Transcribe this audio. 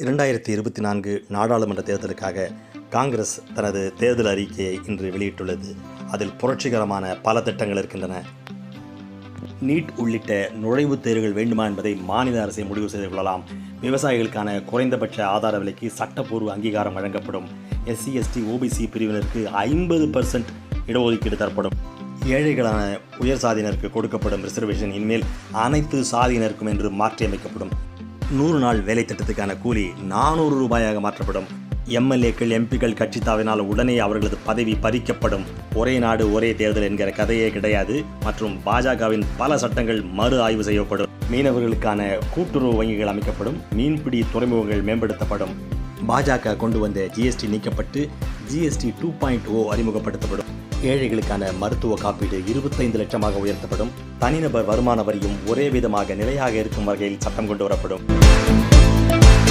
2024 நாடாளுமன்ற தேர்தலுக்காக காங்கிரஸ் தனது தேர்தல் அறிக்கையை இன்று வெளியிட்டுள்ளது. அதில் புரட்சிகரமான பல திட்டங்கள் இருக்கின்றன. நீட் உள்ளிட்ட நுழைவுத் தேர்வுகள் வேண்டுமா என்பதை மாநில அரசை முடிவு செய்து கொள்ளலாம். விவசாயிகளுக்கான குறைந்தபட்ச ஆதார விலைக்கு சட்டப்பூர்வ அங்கீகாரம் வழங்கப்படும். SC/ST OBC பிரிவினருக்கு 50% இடஒதுக்கீடு தரப்படும். ஏழைகளான உயர் சாதியினருக்கு கொடுக்கப்படும் ரிசர்வேஷன் இனிமேல் அனைத்து சாதியினருக்கும் என்று மாற்றியமைக்கப்படும். 100 நாள் வேலை திட்டத்துக்கான கூலி 400 ரூபாயாக மாற்றப்படும். MLAக்கள் MPக்கள் கட்சி தாவினால் உடனே அவர்களது பதவி பறிக்கப்படும். ஒரே நாடு ஒரே தேர்தல் என்கிற கதையே கிடையாது. மற்றும் பாஜகவின் பல சட்டங்கள் மறு ஆய்வு செய்யப்படும். மீனவர்களுக்கான கூட்டுறவு வங்கிகள் அமைக்கப்படும். மீன்பிடி துறைமுகங்கள் மேம்படுத்தப்படும். பாஜக கொண்டு வந்த GST நீக்கப்பட்டு GST 2.0 அறிமுகப்படுத்தப்படும். ஏழைகளுக்கான மருத்துவ காப்பீடு 25 லட்சமாக உயர்த்தப்படும். தனிநபர் வருமான வரியும் ஒரே விதமாக நிலையாக இருக்கும் வகையில் சட்டம் கொண்டு வரப்படும்.